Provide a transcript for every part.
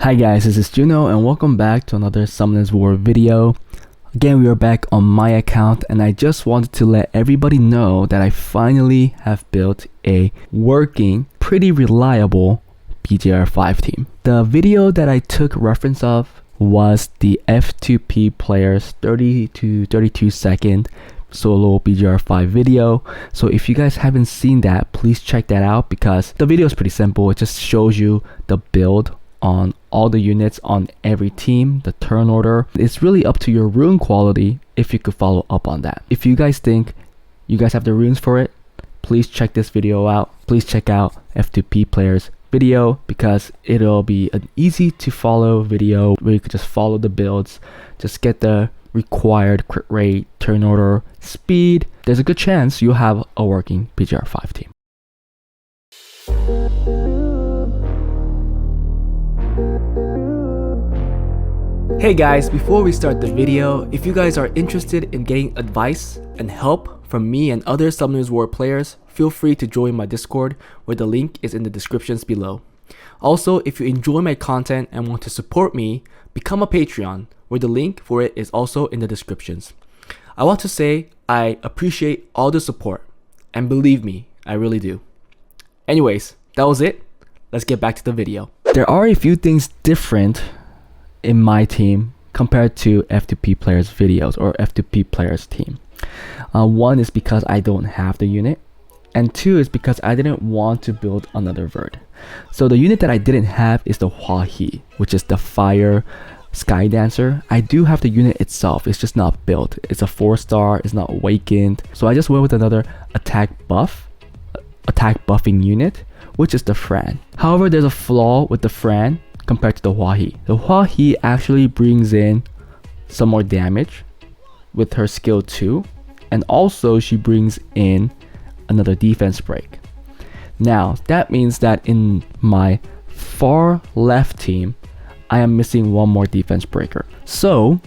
Hi guys, this is Juno and welcome back to another Summoners War video. Again, we are back on my account and I just wanted to let everybody know that I finally have built a working, pretty reliable BGR5 team. The video that I took reference of was the F2P players 30 to 32 second solo BGR5 video. So if you guys haven't seen that, please check that out because the video is pretty simple. It just shows you the build on all the units on every team, the turn order. It's really up to your rune quality if you could follow up on that. If you guys think you guys have the runes for it, please check this video out. Please check out F2P players video because it'll be an easy to follow video where you could just follow the builds, just get the required crit rate, turn order, speed. There's a good chance you'll have a working BGR5 team. Hey guys, before we start the video, if you guys are interested in getting advice and help from me and other Summoners War players, feel free to join my Discord where the link is in the descriptions below. Also, if you enjoy my content and want to support me, become a Patreon where the link for it is also in the descriptions. I want to say I appreciate all the support and believe me, I really do. Anyways, that was it. Let's get back to the video. There are a few things different in my team compared to F2P players videos or F2P players team. One is because I don't have the unit, and two is because I didn't want to build another verd. So the unit that I didn't have is the Hua He, which is the fire sky dancer. I do have the unit itself, it's just not built. It's a 4-star, it's not awakened. So I just went with another attack buffing unit, which is the Fran. However, there's a flaw with the Fran compared to the Hua He. The Hua He actually brings in some more damage with her skill 2, and also she brings in another defense break. Now that means that in my far left team I am missing one more defense breaker, so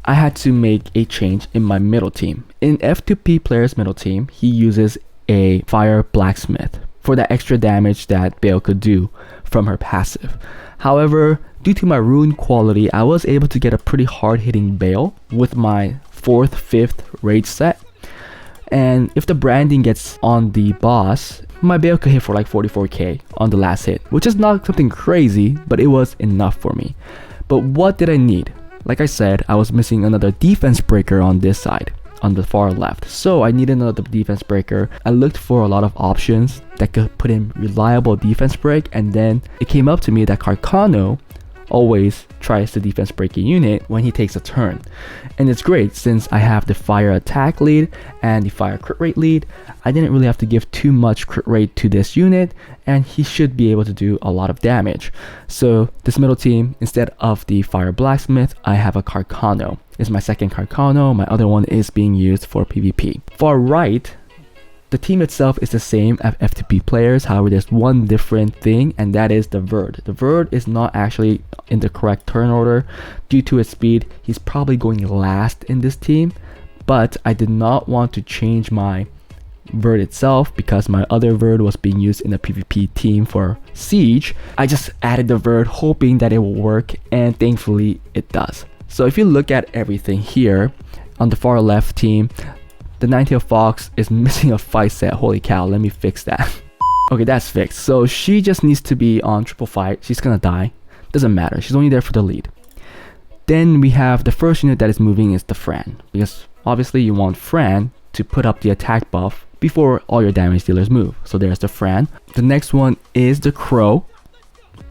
I had to make a change in my middle team. In F2P player's middle team, he uses a fire blacksmith for that extra damage that Bale could do from her passive. However, due to my rune quality, I was able to get a pretty hard hitting Bale with my 4th, 5th rage set. And if the branding gets on the boss, my Bale could hit for like 44k on the last hit, which is not something crazy, but it was enough for me. But what did I need? Like I said, I was missing another defense breaker on this side, on the far left. So I needed another defense breaker. I looked for a lot of options that could put in reliable defense break, and then it came up to me that Carcano always tries the defense breaking unit when he takes a turn. And it's great since I have the fire attack lead and the fire crit rate lead. I didn't really have to give too much crit rate to this unit, and he should be able to do a lot of damage. So this middle team, instead of the fire blacksmith, I have a Carcano. It's my second Carcano. My other one is being used for PvP. Far right, the team itself is the same as F2P players. However, there's one different thing, and that is the verd. The verd is not actually in the correct turn order. Due to his speed, he's probably going last in this team, but I did not want to change my verd itself because my other verd was being used in a PvP team for siege. I just added the verd hoping that it will work, and thankfully it does. So if you look at everything here on the far left team, the Ninetail Fox is missing a fight set. Holy cow, let me fix that. Okay, that's fixed. So she just needs to be on triple fight. She's gonna die. Doesn't matter, she's only there for the lead. Then we have the first unit that is moving is the Fran, because obviously you want Fran to put up the attack buff before all your damage dealers move. So there's the Fran. The next one is the Crow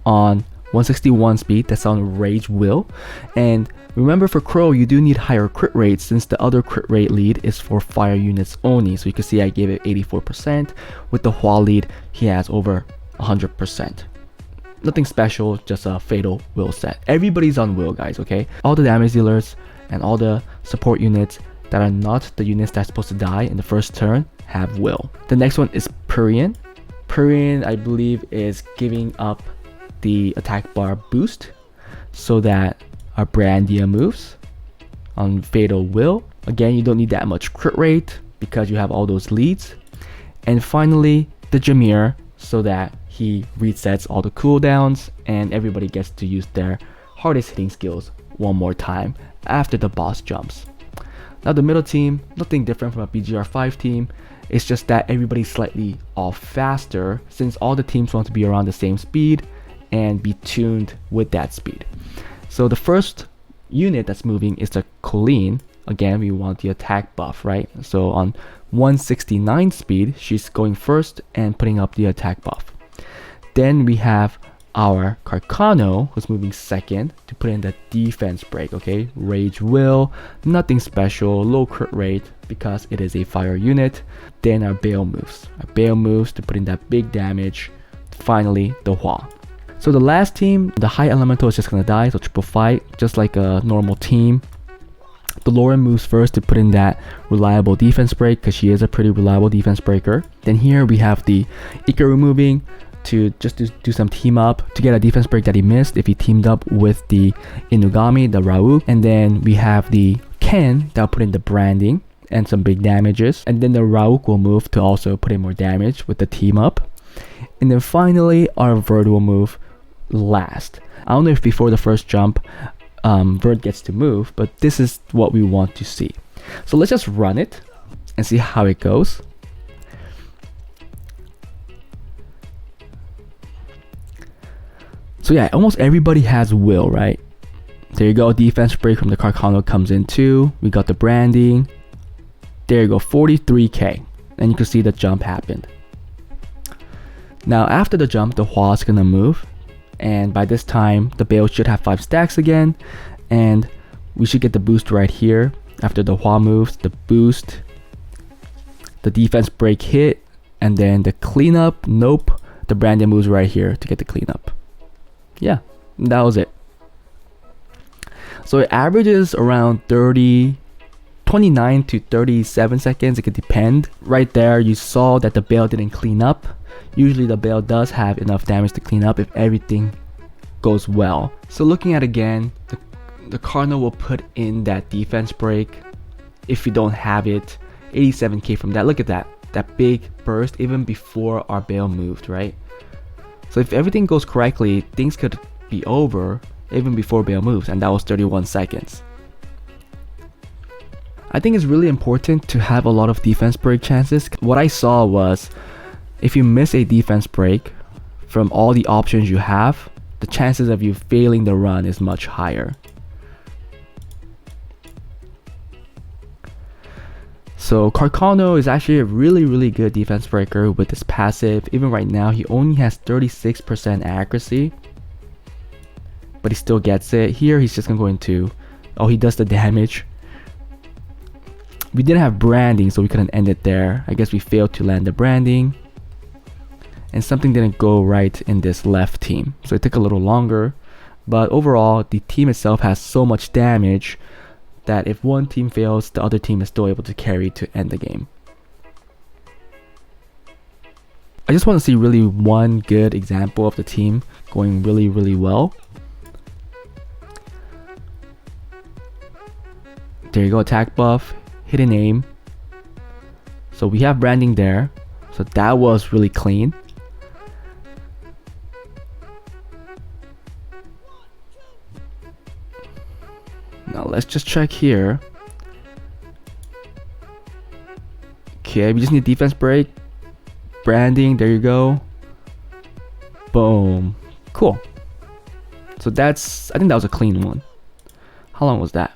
on 161 speed. That's on Rage Will. And remember, for Crow you do need higher crit rate since the other crit rate lead is for fire units only. So you can see I gave it 84%. With the Hua lead, he has over 100%. Nothing special, just a fatal will set. Everybody's on will, guys, okay? All the damage dealers and all the support units that are not the units that's supposed to die in the first turn have will. The next one is Purian. Purian, I believe, is giving up the attack bar boost so that our Brandia moves on fatal will. Again, you don't need that much crit rate because you have all those leads. And finally, the Jameer, so that he resets all the cooldowns and everybody gets to use their hardest hitting skills one more time after the boss jumps. Now the middle team, nothing different from a BGR5 team. It's just that everybody's slightly off faster since all the teams want to be around the same speed and be tuned with that speed. So the first unit that's moving is the Colleen. Again, we want the attack buff, right? So on 169 speed, she's going first and putting up the attack buff. Then we have our Carcano, who's moving second to put in the defense break, okay? Rage Will, nothing special, low crit rate because it is a fire unit. Then our Bale moves. Our Bale moves to put in that big damage. Finally, the Hua. So the last team, the high elemental is just gonna die, so triple fight, just like a normal team. The Lauren moves first to put in that reliable defense break because she is a pretty reliable defense breaker. Then here we have the Ikaru moving to just do some team up to get a defense break that he missed if he teamed up with the Inugami, the Rauk. And then we have the Ken that'll put in the branding and some big damages. And then the Rauk will move to also put in more damage with the team up. And then finally our Verd will move last. I don't know if before the first jump Verd gets to move, but this is what we want to see. So let's just run it and see how it goes. So yeah, almost everybody has Will, right? There you go, defense break from the Carcano comes in too. We got the branding. There you go, 43k. And you can see the jump happened. Now after the jump, the Hua is gonna move. And by this time, the Bale should have 5 stacks again. And we should get the boost right here. After the Hua moves, the boost, the defense break hit, and then the cleanup, nope. The Brandon moves right here to get the cleanup. Yeah, that was it. So it averages around 29 to 37 seconds. It could depend. Right there, you saw that the Bale didn't clean up. Usually the Bale does have enough damage to clean up if everything goes well. So looking at again, the Cardinal will put in that defense break. If you don't have it, 87k from that. Look at that big burst even before our Bale moved, right? So if everything goes correctly, things could be over even before Bale moves, and that was 31 seconds. I think it's really important to have a lot of defense break chances. What I saw was, if you miss a defense break from all the options you have, the chances of you failing the run is much higher. So Carcano is actually a really good defense breaker with his passive. Even right now, he only has 36% accuracy, but he still gets it. Here, he's just gonna go into, oh, he does the damage. We didn't have branding, so we couldn't end it there. I guess we failed to land the branding. And something didn't go right in this left team. So it took a little longer. But overall, the team itself has so much damage that if one team fails, the other team is still able to carry to end the game. I just want to see really one good example of the team going really well. There you go, attack buff, hidden aim. So we have branding there. So that was really clean. Now let's just check here. Okay, we just need defense break. Branding, there you go. Boom. Cool. So I think that was a clean one. How long was that?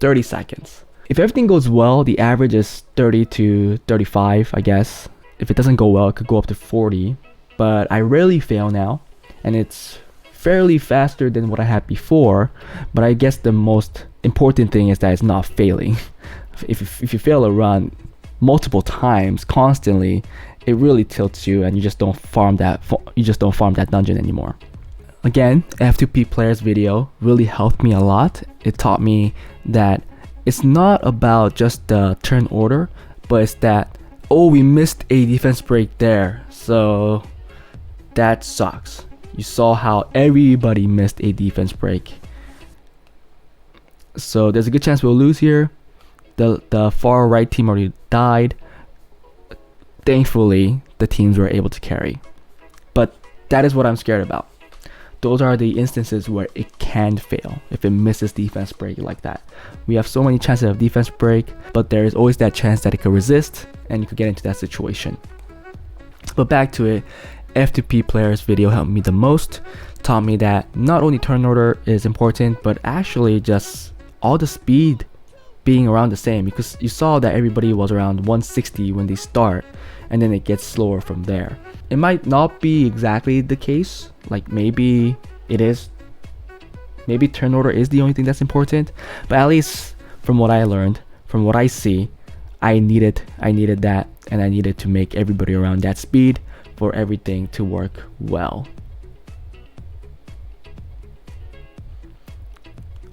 30 seconds. If everything goes well, the average is 30 to 35, I guess. If it doesn't go well, it could go up to 40. But I rarely fail now, and it's fairly faster than what I had before. But I guess the most important thing is that it's not failing. If you fail a run multiple times constantly, it really tilts you, and you just don't farm that dungeon anymore. Again, F2P players video really helped me a lot. It taught me that it's not about just the turn order, but it's that, oh, we missed a defense break there, so that sucks. You saw how everybody missed a defense break. So there's a good chance we'll lose here. The far right team already died. thankfully the teams were able to carry. But that is what I'm scared about. Those are the instances where it can fail if it misses defense break like that. We have so many chances of defense break, but there is always that chance that it could resist and you could get into that situation. But back to it, F2P players video helped me the most, taught me that not only turn order is important, but actually just all the speed being around the same, because you saw that everybody was around 160 when they start, and then it gets slower from there. It might not be exactly the case, like maybe it is, maybe turn order is the only thing that's important, but at least from what I learned, from what I see, I needed that, and I needed to make everybody around that speed for everything to work well.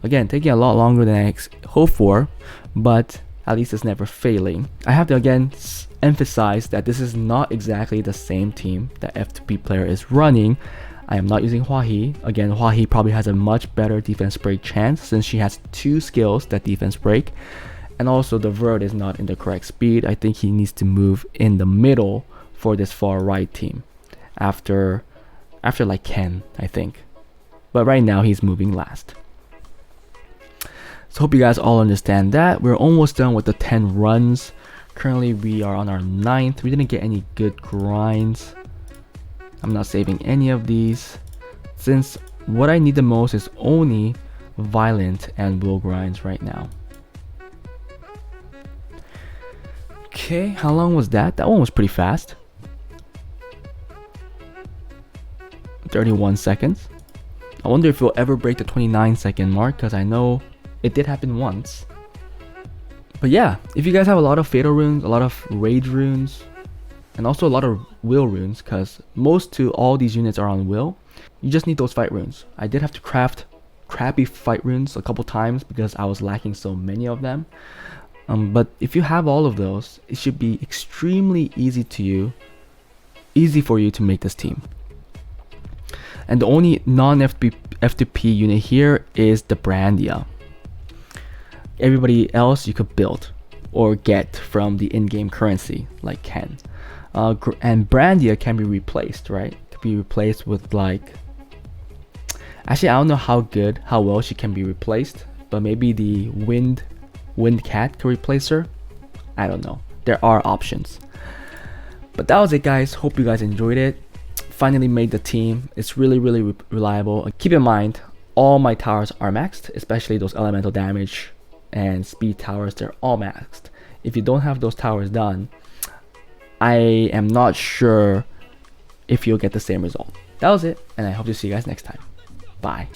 Again, taking a lot longer than I hoped for, but at least it's never failing. I have to again emphasize that this is not exactly the same team that F2P player is running. I am not using Hua Hee. Again, Hua Hee probably has a much better defense break chance since she has 2 skills that defense break. And also the vert is not in the correct speed. I think he needs to move in the middle for this far right team. After like Ken, I think. But right now he's moving last. So hope you guys all understand that. We're almost done with the 10 runs. Currently we are on our 9th. We didn't get any good grinds. I'm not saving any of these, since what I need the most is only violent and will grinds right now. Okay, how long was that? That one was pretty fast. 31 seconds. I wonder if we'll ever break the 29-second mark, because I know it did happen once. But yeah, if you guys have a lot of fatal runes, a lot of rage runes, and also a lot of will runes, because most to all these units are on will, you just need those fight runes. I did have to craft crappy fight runes a couple times because I was lacking so many of them. But if you have all of those, it should be extremely easy for you to make this team. And the only non-F2P unit here is the Brandia. Everybody else you could build or get from the in-game currency, like Ken. And Brandia can be replaced, right? Could be replaced with like... Actually, I don't know how well she can be replaced, but maybe the Wind Cat could replace her. I don't know. There are options. But that was it, guys. Hope you guys enjoyed it. Finally made the team. It's really reliable. Keep in mind, all my towers are maxed, especially those elemental damage and speed towers. They're all maxed. If you don't have those towers done, I am not sure if you'll get the same result. That was it, and I hope to see you guys next time. Bye.